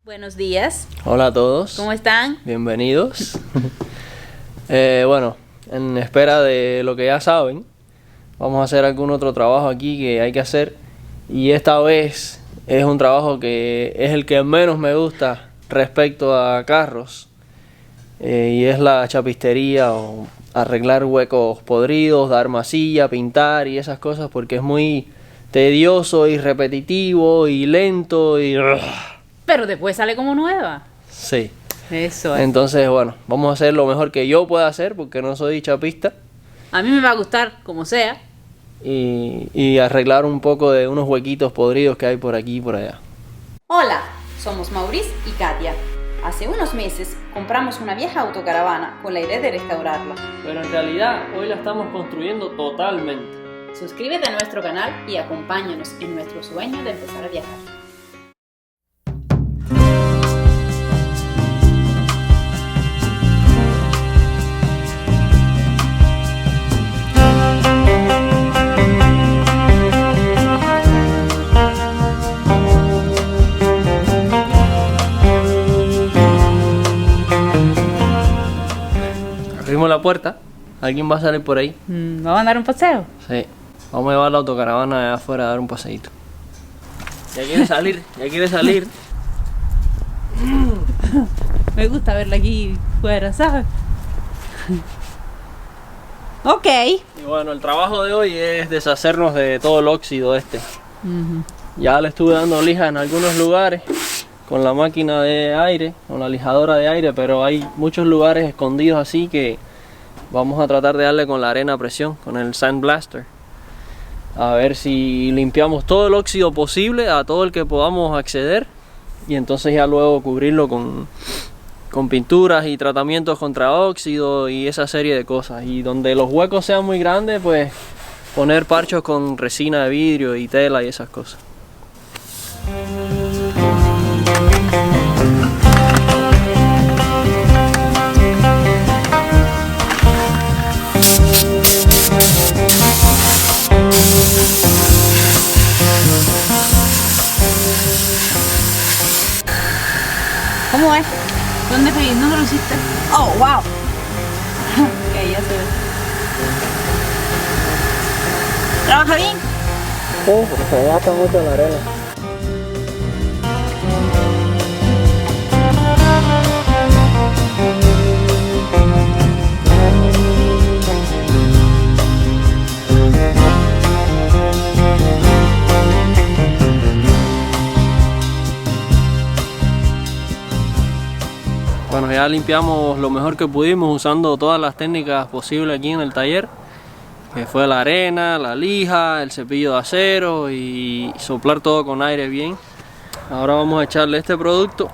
Buenos días. Hola a todos. ¿Cómo están? Bienvenidos. Bueno, en espera de lo que ya saben, vamos a hacer algún otro trabajo aquí que hay que hacer. Y esta vez es un trabajo que es el que menos me gusta respecto a carros. Y es la chapistería o arreglar huecos podridos, dar masilla, pintar y esas cosas, porque es muy tedioso y repetitivo y lento y... Pero después sale como nueva. Sí. Eso es. Entonces, bueno, vamos a hacer lo mejor que yo pueda hacer porque no soy chapista. A mí me va a gustar como sea. Y arreglar un poco de unos huequitos podridos que hay por aquí y por allá. Hola, somos Maurice y Katia. Hace unos meses compramos una vieja autocaravana con la idea de restaurarla. Pero en realidad hoy la estamos construyendo totalmente. Suscríbete a nuestro canal y acompáñanos en nuestro sueño de empezar a viajar. Abrimos la puerta. ¿Alguien va a salir por ahí? ¿Vamos a dar un paseo? Sí. Vamos a llevar la autocaravana allá afuera a dar un paseíto. Ya quiere salir, ya quiere salir. Me gusta verla aquí fuera, ¿sabes? Ok. Y bueno, el trabajo de hoy es deshacernos de todo el óxido este. Ya le estuve dando lija en algunos lugares con la máquina de aire, con la lijadora de aire, pero hay muchos lugares escondidos así que vamos a tratar de darle con la arena a presión, con el Sand Blaster. A ver si limpiamos todo el óxido posible, a todo el que podamos acceder, y entonces ya luego cubrirlo con pinturas y tratamientos contra óxido y esa serie de cosas. Y donde los huecos sean muy grandes, pues poner parchos con resina de vidrio y tela y esas cosas. ¿Cómo es? ¿Dónde lo hiciste? Oh, wow. Ok, ya se ve. ¿Trabaja bien? Sí, se gasta mucho la arena. Bueno, ya limpiamos lo mejor que pudimos usando todas las técnicas posibles aquí en el taller, que fue la arena, la lija, el cepillo de acero y soplar todo con aire bien. Ahora vamos a echarle este producto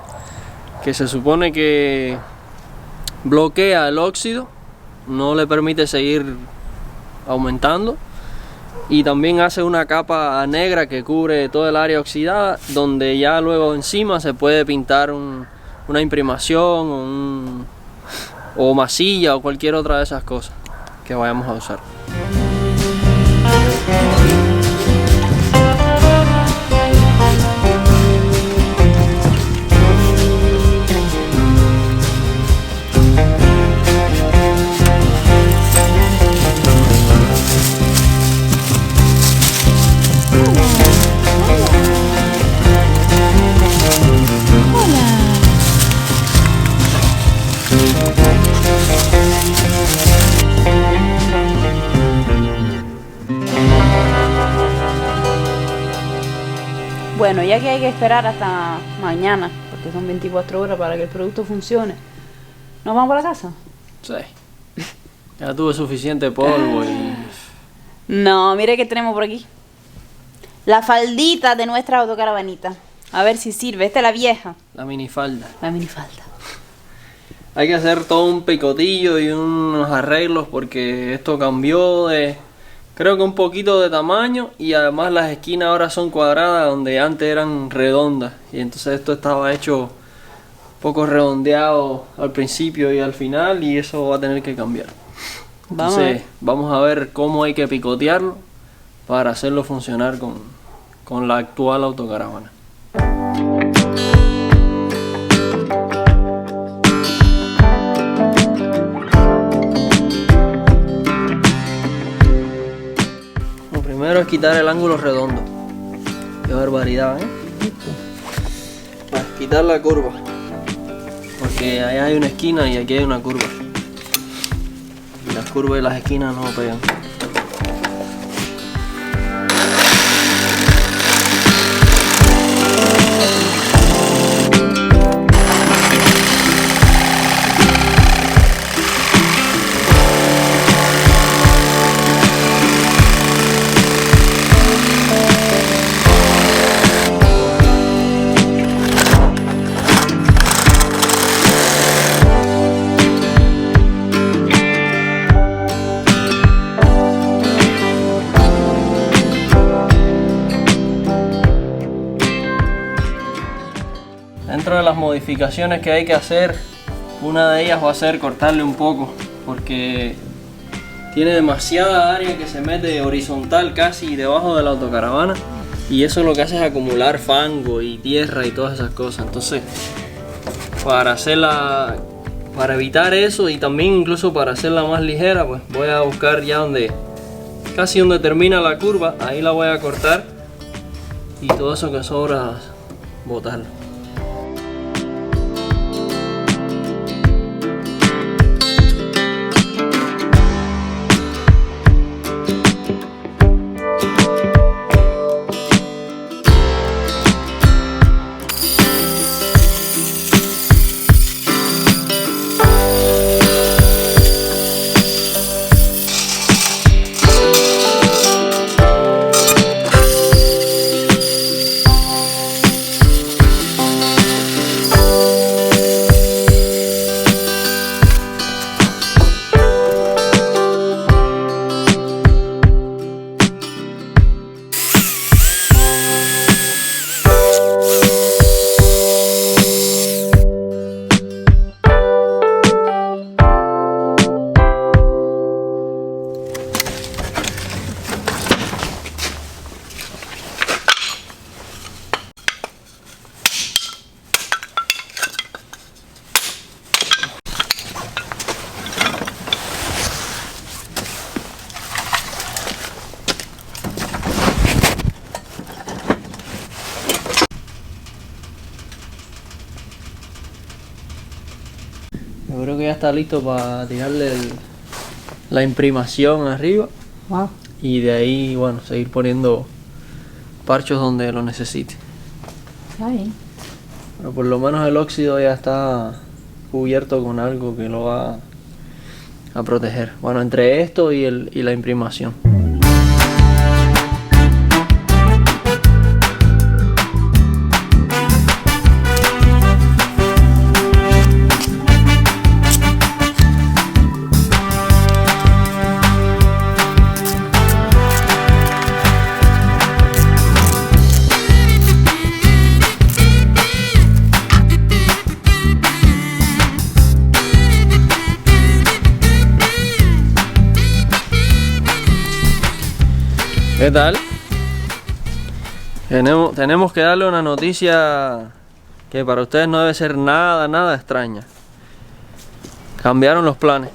que se supone que bloquea el óxido, no le permite seguir aumentando, y también hace una capa negra que cubre todo el área oxidada, donde ya luego encima se puede pintar una imprimación o masilla o cualquier otra de esas cosas que vayamos a usar. Bueno, ya que hay que esperar hasta mañana, porque son 24 horas para que el producto funcione, ¿nos vamos para la casa? Sí. Ya tuve suficiente polvo y... No, mire que tenemos por aquí. La faldita de nuestra autocaravanita. A ver si sirve. Esta es la vieja. la minifalda. La minifalda. Hay que hacer todo un picotillo y unos arreglos porque esto cambió de... creo que un poquito de tamaño, y además las esquinas ahora son cuadradas donde antes eran redondas, y entonces esto estaba hecho un poco redondeado al principio y al final, y eso va a tener que cambiar. Entonces vamos a ver cómo hay que picotearlo para hacerlo funcionar con la actual autocaravana. quitar el ángulo redondo. Qué barbaridad, ¿eh? Pues quitar la curva. Porque allá hay una esquina y aquí hay una curva. Y las curvas y las esquinas no pegan. Dentro de las modificaciones que hay que hacer, una de ellas va a ser cortarle un poco, porque tiene demasiada área que se mete horizontal casi debajo de la autocaravana, y eso lo que hace es acumular fango y tierra y todas esas cosas. Entonces, para evitar eso y también incluso para hacerla más ligera, pues voy a buscar ya casi donde termina la curva, ahí la voy a cortar y todo eso que sobra botarlo. Yo creo que ya está listo para tirarle la imprimación arriba. Wow. Y de ahí, bueno, seguir poniendo parchos donde lo necesite. Está bien. Pero por lo menos el óxido ya está cubierto con algo que lo va a proteger. Bueno, entre esto y la imprimación. ¿Qué tal? Tenemos que darle una noticia que para ustedes no debe ser nada extraña. Cambiaron los planes.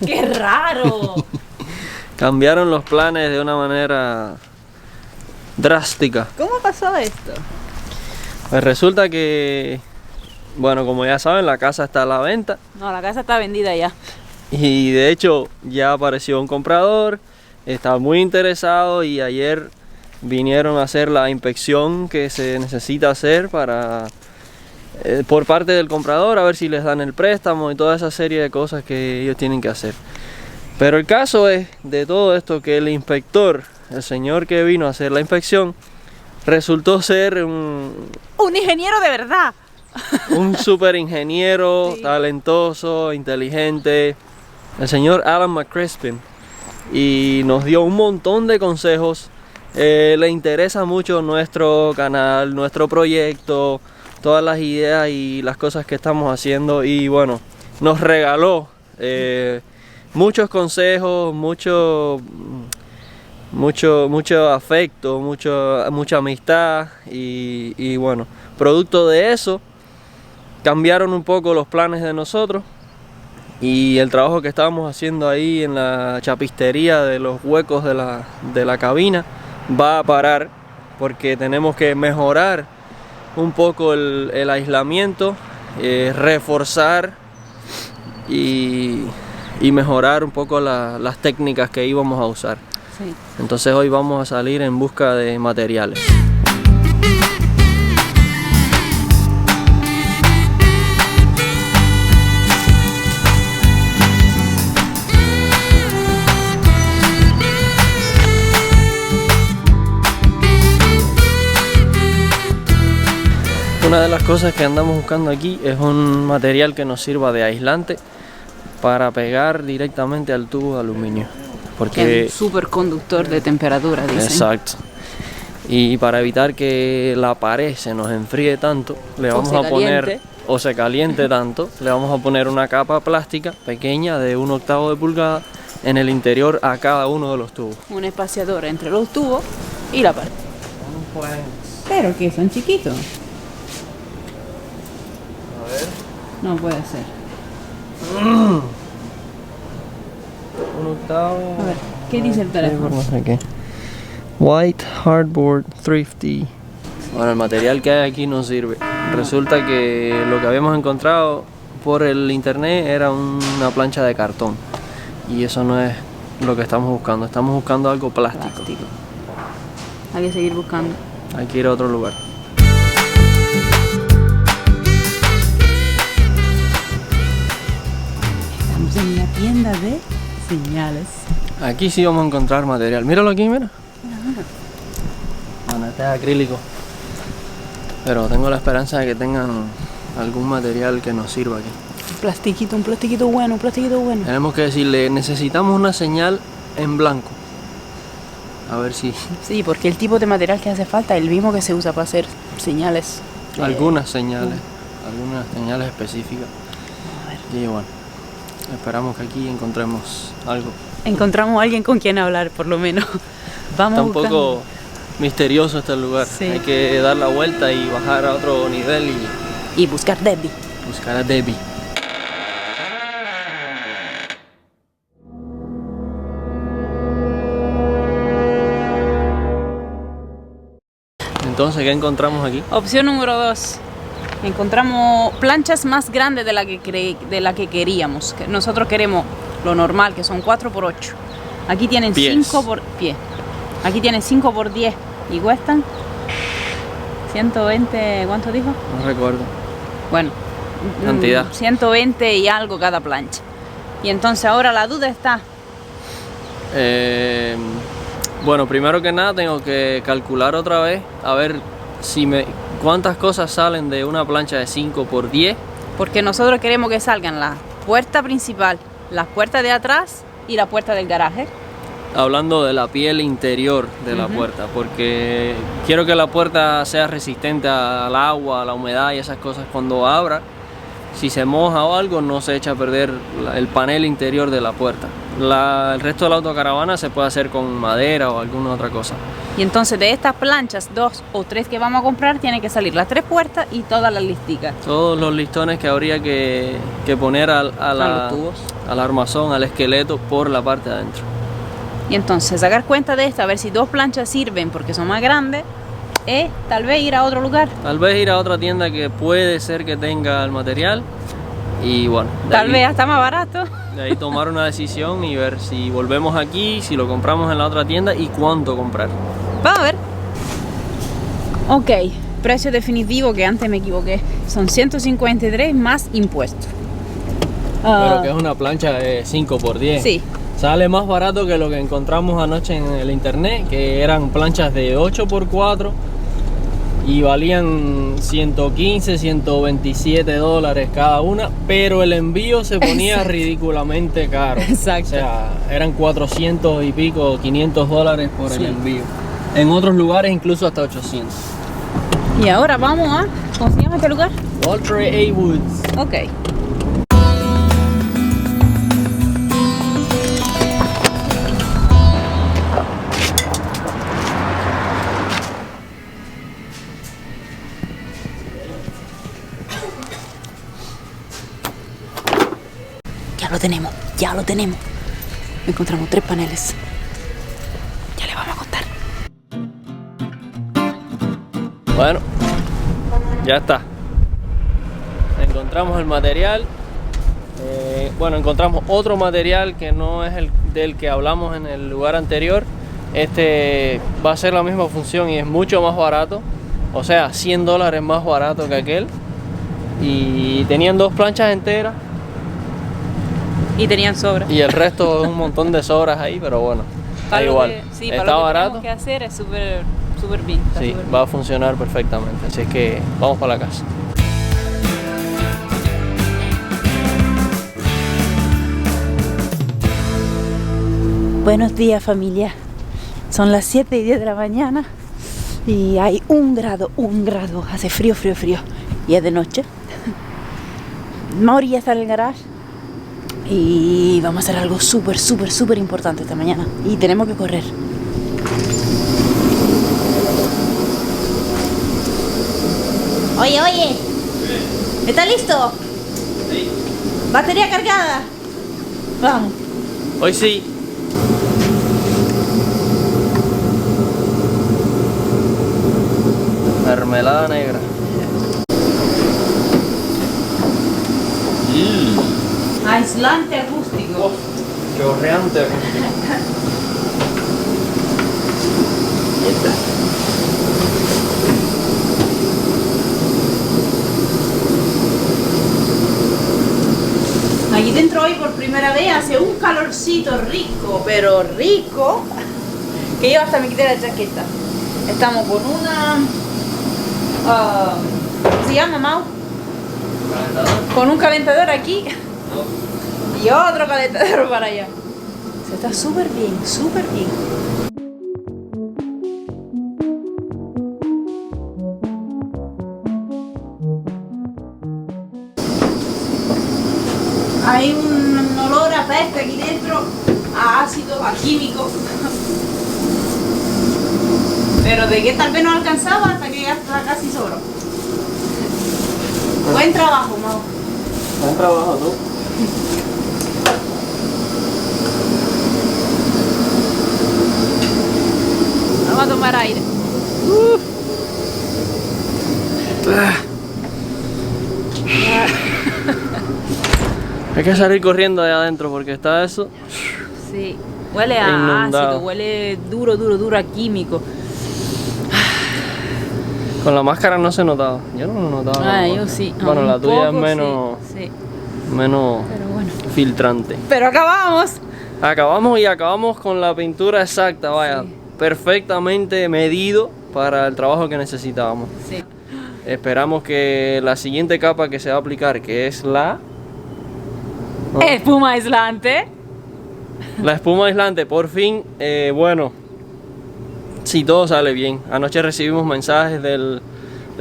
¡Qué raro! Cambiaron los planes de una manera drástica. ¿Cómo pasó esto? Pues resulta que, bueno, como ya saben, la casa está a la venta. No, la casa está vendida ya. Y de hecho ya apareció un comprador. Estaba muy interesado y ayer vinieron a hacer la inspección que se necesita hacer por parte del comprador, a ver si les dan el préstamo y toda esa serie de cosas que ellos tienen que hacer. Pero el caso es de todo esto que el inspector, el señor que vino a hacer la inspección, resultó ser un ingeniero de verdad. Un super ingeniero, sí, talentoso, inteligente, el señor Alan McCrispin. Y nos dio un montón de consejos. Le interesa mucho nuestro canal, nuestro proyecto, todas las ideas y las cosas que estamos haciendo. Y bueno, nos regaló muchos consejos, mucho afecto, mucha amistad. Y bueno, producto de eso, cambiaron un poco los planes de nosotros. Y el trabajo que estábamos haciendo ahí en la chapistería de los huecos de la cabina va a parar porque tenemos que mejorar un poco el aislamiento, reforzar y mejorar un poco las técnicas que íbamos a usar. Sí. Entonces hoy vamos a salir en busca de materiales. Una de las cosas que andamos buscando aquí es un material que nos sirva de aislante para pegar directamente al tubo de aluminio. Que es un superconductor de temperatura, dicen. Exacto. Y para evitar que la pared se nos enfríe tanto, le vamos a poner, o se caliente tanto, le vamos a poner una capa plástica pequeña de 1/8 de pulgada en el interior a cada uno de los tubos. Un espaciador entre los tubos y la pared. Pero que son chiquitos. A ver. No puede ser. 1/8. A ver, ¿qué dice el teléfono? No sé qué. White Hardboard Thrifty. Bueno, el material que hay aquí no sirve. Resulta que lo que habíamos encontrado por el internet era una plancha de cartón. Y eso no es lo que estamos buscando. Estamos buscando algo plástico. Hay que seguir buscando. Hay que ir a otro lugar. Estamos en una tienda de señales. Aquí sí vamos a encontrar material. Míralo aquí, mira. Bueno, este es acrílico. Pero tengo la esperanza de que tengan algún material que nos sirva aquí. Un plastiquito bueno, un plastiquito bueno. Tenemos que decirle, necesitamos una señal en blanco. A ver si... Sí, porque el tipo de material que hace falta es el mismo que se usa para hacer señales. Algunas señales específicas. A ver. Y bueno, esperamos que aquí encontremos algo. Encontramos a alguien con quien hablar, por lo menos. Vamos Está un poco misterioso este lugar. Sí. Hay que dar la vuelta y bajar a otro nivel y buscar Debbie. Buscar a Debbie. Entonces, ¿qué encontramos aquí? Opción número 2. Encontramos planchas más grandes de la que queríamos. Nosotros queremos lo normal, que son 4x8. Aquí tienen 5 por pie. Aquí tienen 5x10 y cuestan 120, ¿cuánto dijo? No recuerdo. Bueno, cantidad. 120 y algo cada plancha. Y entonces ahora la duda está. Bueno, primero que nada tengo que calcular otra vez a ver cuántas cosas salen de una plancha de 5x10. Porque nosotros queremos que salgan la puerta principal, las puertas de atrás y la puerta del garaje. Hablando de la piel interior de la puerta, porque quiero que la puerta sea resistente al agua, a la humedad y esas cosas. Cuando abra, si se moja o algo, no se echa a perder el panel interior de la puerta. El resto de la autocaravana se puede hacer con madera o alguna otra cosa. Y entonces de estas planchas, 2 o 3 que vamos a comprar, tienen que salir las 3 puertas y todas las listicas. Todos los listones que habría que poner los tubos, al armazón, al esqueleto por la parte de adentro. Y entonces sacar cuenta de esto, a ver si 2 planchas sirven porque son más grandes, tal vez ir a otro lugar. Tal vez ir a otra tienda que puede ser que tenga el material y bueno. Tal vez hasta más barato. De ahí tomar una decisión y ver si volvemos aquí, si lo compramos en la otra tienda y cuánto comprar. Vamos a ver. Ok, precio definitivo, que antes me equivoqué. Son 153 más impuestos. Pero que es una plancha de 5x10. Sí. Sale más barato que lo que encontramos anoche en el internet, que eran planchas de 8x4 y valían 115, 127 dólares cada una, pero el envío se ponía ridículamente caro. Exacto. O sea, eran 400 y pico, 500 dólares por el envío. En otros lugares incluso hasta 800. Y ahora vamos a... ¿Cómo se llama este lugar? Walter A. Woods. Ok. Ya lo tenemos, ya lo tenemos. Encontramos 3 paneles. Ya les vamos a contar. Bueno, ya está. Encontramos el material. Bueno, encontramos otro material que no es el del que hablamos en el lugar anterior. Este va a hacer la misma función y es mucho más barato. O sea, $100 más barato que aquel. Y tenían 2 planchas enteras. Y tenían sobras. Y el resto es un montón de sobras ahí, pero bueno, da igual. Sí, está para lo que barato. tenemos que hacer es súper bien. Sí, va a funcionar perfectamente. Así es que vamos para la casa. Buenos días, familia. Son las 7:10 de la mañana y hay 1 grado. Hace frío. Y es de noche. Mauri ya está en el garage y vamos a hacer algo súper importante esta mañana. Y tenemos que correr. Oye. ¿Está listo? Sí. ¿Batería cargada? Vamos. Hoy sí. Mermelada negra. Aislante acústico. Chorreante acústico. Aquí dentro hoy por primera vez hace un calorcito rico, pero rico, que yo hasta me quité la chaqueta. Estamos con una... ¿cómo se llama, Mau? Con un calentador aquí y otro calentador para allá. Se está súper bien. Hay un olor a peste aquí dentro, a ácidos, a químicos. Pero de que tal vez no alcanzaba hasta que ya está casi sobra. Buen trabajo, Mau. Buen trabajo, tú. Vamos a tomar aire. Hay que salir corriendo allá adentro porque está eso. Sí, huele a inundado. ácido, huele duro a químico. Con la máscara no se notaba. Yo no lo notaba. Yo sí. Bueno, un la tuya es poco, menos, sí. menos Pero bueno. filtrante. Pero acabamos. Acabamos con la pintura exacta, vaya. Sí. Perfectamente medido para el trabajo que necesitábamos. Sí. Esperamos que la siguiente capa que se va a aplicar, que es la Espuma aislante. espuma aislante, por fin, bueno, si todo sale bien. Anoche recibimos mensajes del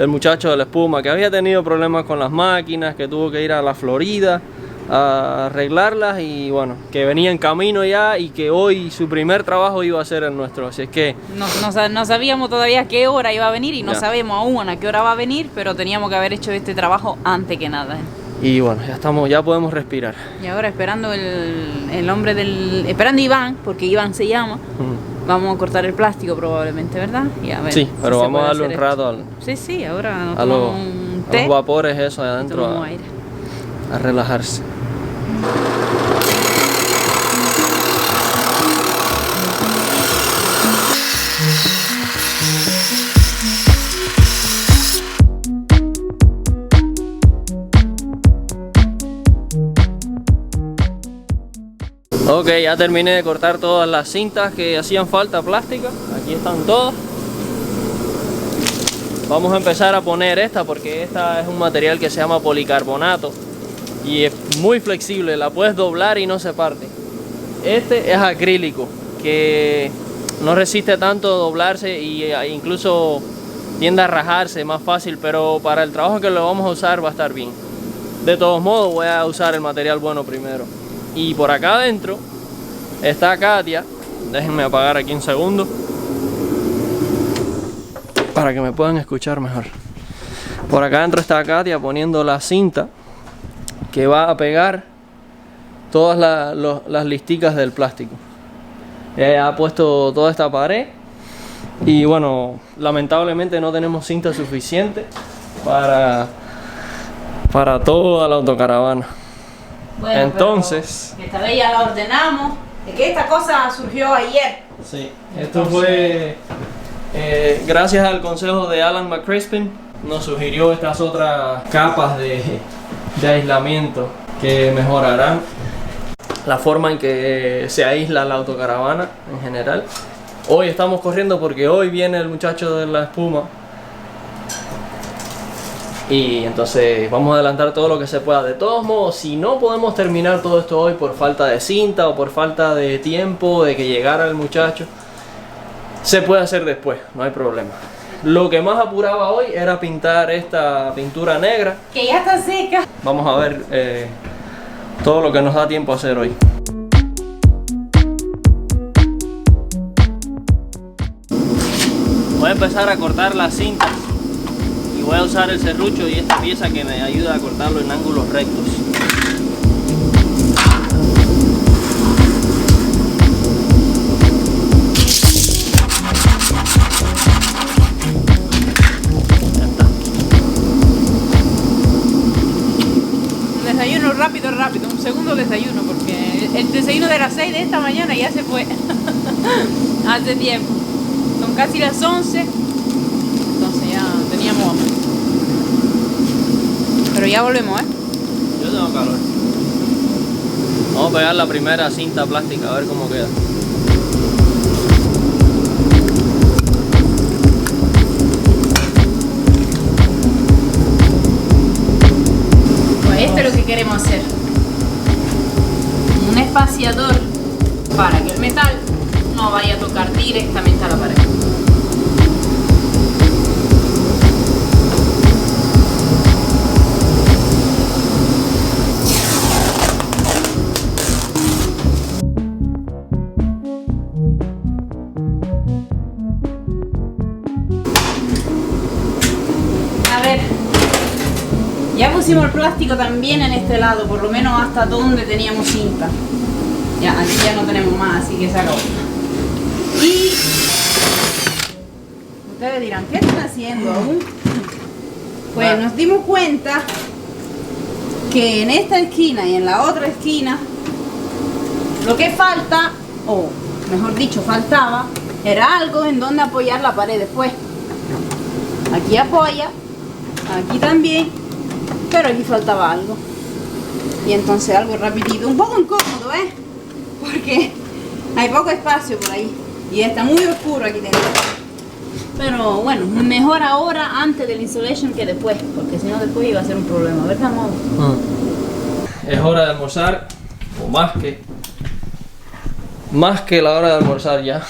muchacho de la espuma que había tenido problemas con las máquinas, que tuvo que ir a la Florida a arreglarlas y bueno, que venía en camino ya y que hoy su primer trabajo iba a ser el nuestro. Así es que No sabíamos todavía a qué hora iba a venir y no Ya. sabemos aún a qué hora va a venir, pero teníamos que haber hecho este trabajo antes que nada. y bueno, ya podemos respirar. Y ahora esperando el hombre esperando Iván, porque Iván se llama, vamos a cortar el plástico probablemente, ¿verdad? Y a ver Sí, pero si se vamos a puede darle hacer un rato esto. Sí, ahora nos a los tomamos un té vapores eso y adentro tomamos aire. a relajarse. Ok, ya terminé de cortar todas las cintas que hacían falta plásticas. Aquí están todas. Vamos a empezar a poner esta porque esta es un material que se llama policarbonato y es muy flexible, la puedes doblar y no se parte. Este es acrílico que no resiste tanto doblarse y incluso tiende a rajarse más fácil, pero para el trabajo que lo vamos a usar va a estar bien. De todos modos voy a usar el material bueno primero. Y por acá adentro está Katia. Déjenme apagar aquí un segundo para que me puedan escuchar mejor. Por acá adentro está Katia poniendo la cinta que va a pegar todas las listicas del plástico. Ha puesto toda esta pared y bueno, lamentablemente no tenemos cinta suficiente para toda la autocaravana. Bueno, entonces, esta vez ya la ordenamos. Es que esta cosa surgió ayer. Sí, esto fue gracias al consejo de Alan McCrispin. Nos sugirió estas otras capas de aislamiento que mejorarán la forma en que se aísla la autocaravana en general. Hoy estamos corriendo porque hoy viene el muchacho de la espuma y entonces vamos a adelantar todo lo que se pueda. De todos modos, si no podemos terminar todo esto hoy por falta de cinta o por falta de tiempo de que llegara el muchacho, se puede hacer después, no hay problema. Lo que más apuraba hoy era pintar esta pintura negra, que ya está seca. Vamos a ver todo lo que nos da tiempo a hacer hoy. Voy a empezar a cortar las cintas y voy a usar el serrucho y esta pieza que me ayuda a cortarlo en ángulos rectos. Desayuno rápido, un segundo desayuno, porque el desayuno de las 6 de esta mañana ya se fue hace tiempo. Son casi las 11, entonces ya teníamos hambre. Pero ya volvemos, Yo tengo calor. Vamos a pegar la primera cinta plástica a ver cómo queda. Esto es lo que queremos hacer. Un espaciador para que el metal no vaya a tocar directamente a la pared. A ver. Ya pusimos el plástico también en este lado, por lo menos hasta donde teníamos cinta. Ya, aquí ya no tenemos más, así que se acabó. Y ustedes dirán, ¿qué están haciendo aún? Pues nos dimos cuenta que en esta esquina y en la otra esquina lo que falta, o mejor dicho, faltaba, era algo en donde apoyar la pared después. Aquí apoya, aquí también. Pero aquí faltaba algo. Y entonces algo rapidito. Un poco incómodo, porque hay poco espacio por ahí. Y está muy oscuro aquí dentro. Pero bueno, mejor ahora antes del installation que después. Porque si no después iba a ser un problema. ¿Verdad, Mau? Es hora de almorzar. O más que la hora de almorzar ya.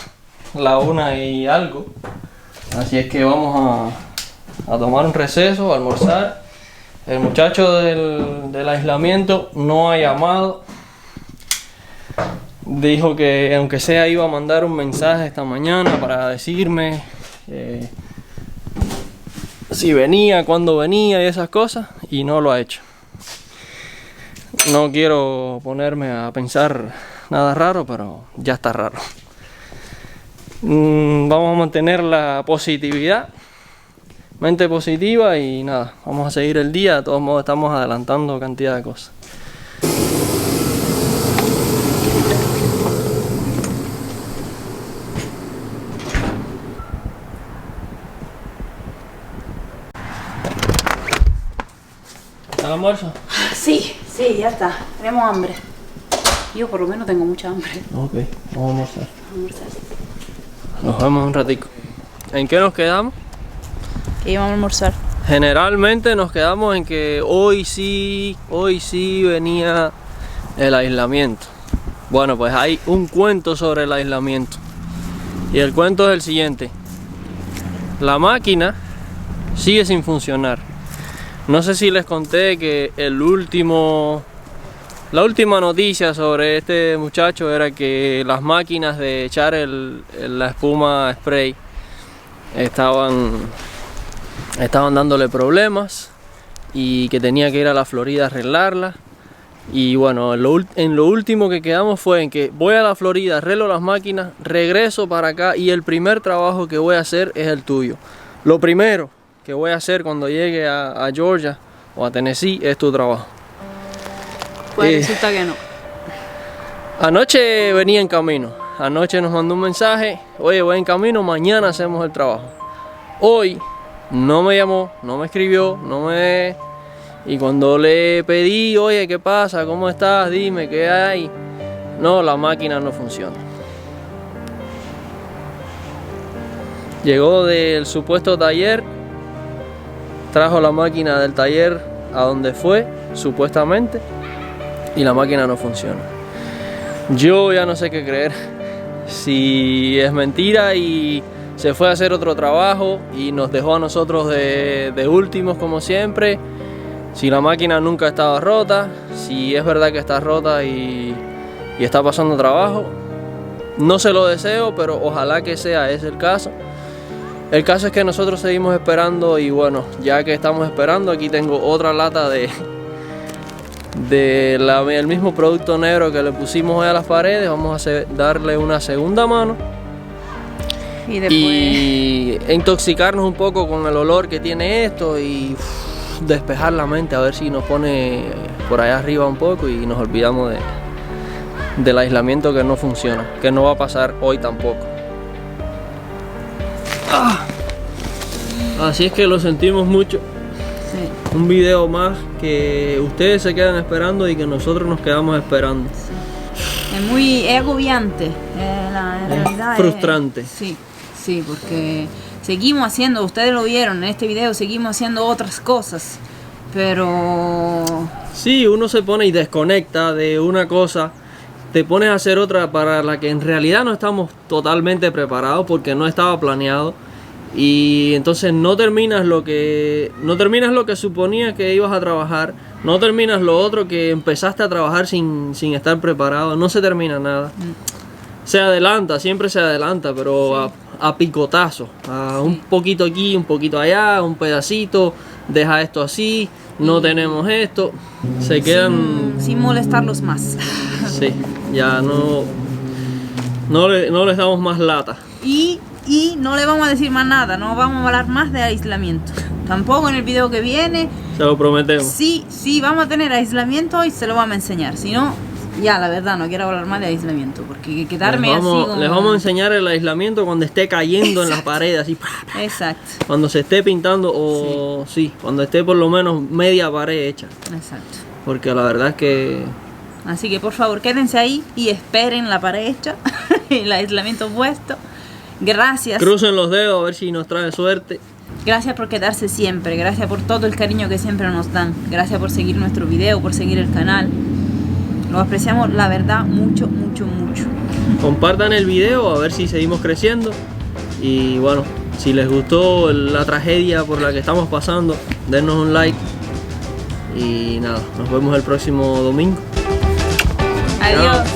La 1 y algo. Así es que vamos a tomar un receso, a almorzar. El muchacho del aislamiento no ha llamado. Dijo que aunque sea iba a mandar un mensaje esta mañana para decirme si venía, cuándo venía y esas cosas, y no lo ha hecho. No quiero ponerme a pensar nada raro, pero ya está raro. Vamos a mantener la positividad. Mente positiva y nada, vamos a seguir el día. De todos modos estamos adelantando cantidad de cosas. ¿Está el almuerzo? Sí, ya está. Tenemos hambre. Yo por lo menos tengo mucha hambre. Ok, vamos a almorzar. Nos vemos un ratico. ¿En qué nos quedamos? ¿Qué íbamos a almorzar? Generalmente nos quedamos en que hoy sí venía el aislamiento. Bueno, pues hay un cuento sobre el aislamiento. Y el cuento es el siguiente. La máquina sigue sin funcionar. No sé si les conté que la última noticia sobre este muchacho era que las máquinas de echar la espuma spray estaban dándole problemas y que tenía que ir a la Florida a arreglarla. Y bueno, en lo último que quedamos fue en que voy a la Florida, arreglo las máquinas, regreso para acá y el primer trabajo que voy a hacer es el tuyo. Lo primero que voy a hacer cuando llegue a Georgia o a Tennessee es tu trabajo. Pues resulta que no. Anoche venía en camino. Anoche nos mandó un mensaje: oye, voy en camino, mañana hacemos el trabajo. Hoy no me llamó, no me escribió, y cuando le pedí, oye, ¿qué pasa? ¿Cómo estás? Dime, ¿qué hay? No, la máquina no funciona. Llegó del supuesto taller, trajo la máquina del taller a donde fue, supuestamente, y la máquina no funciona. Yo ya no sé qué creer. Si es mentira y se fue a hacer otro trabajo y nos dejó a nosotros de últimos como siempre. Si la máquina nunca estaba rota, si es verdad que está rota y está pasando trabajo. No se lo deseo, pero ojalá que sea ese el caso. El caso es que nosotros seguimos esperando y bueno, ya que estamos esperando, aquí tengo otra lata del mismo producto negro que le pusimos hoy a las paredes. Vamos a darle una segunda mano y intoxicarnos un poco con el olor que tiene esto y despejar la mente, a ver si nos pone por allá arriba un poco y nos olvidamos del aislamiento que no funciona, que no va a pasar hoy tampoco. Así es que lo sentimos mucho. Sí. Un video más que ustedes se quedan esperando y que nosotros nos quedamos esperando. Sí. Es muy agobiante, la realidad es frustrante. Sí, porque seguimos haciendo, ustedes lo vieron en este video, seguimos haciendo otras cosas, pero... Sí, uno se pone y desconecta de una cosa, te pones a hacer otra para la que en realidad no estamos totalmente preparados porque no estaba planeado. Y entonces no terminas lo que suponías que ibas a trabajar, no terminas lo otro que empezaste a trabajar sin estar preparado, no se termina nada. Se adelanta, siempre se adelanta, pero sí, a picotazo, un poquito aquí, un poquito allá, un pedacito, deja esto así, no tenemos esto, se quedan... Sin molestarlos más. Sí, ya no les damos más lata. Y no le vamos a decir más nada, no vamos a hablar más de aislamiento. Tampoco en el video que viene. Se lo prometemos. Sí, vamos a tener aislamiento y se lo vamos a enseñar. Si no, ya la verdad no quiero hablar más de aislamiento. Porque quedarme así como... Les vamos a enseñar el aislamiento cuando esté cayendo en las paredes. Así. Exacto. Cuando se esté pintando o sí, cuando esté por lo menos media pared hecha. Exacto. Porque la verdad es que... Así que por favor quédense ahí y esperen la pared hecha. El aislamiento puesto. Gracias. Crucen los dedos a ver si nos trae suerte. Gracias por quedarse siempre. Gracias por todo el cariño que siempre nos dan. Gracias por seguir nuestro video, por seguir el canal. Lo apreciamos, la verdad, mucho, mucho, mucho. Compartan el video a ver si seguimos creciendo. Y bueno, si les gustó la tragedia por la que estamos pasando, denos un like. Y nada, nos vemos el próximo domingo. Adiós.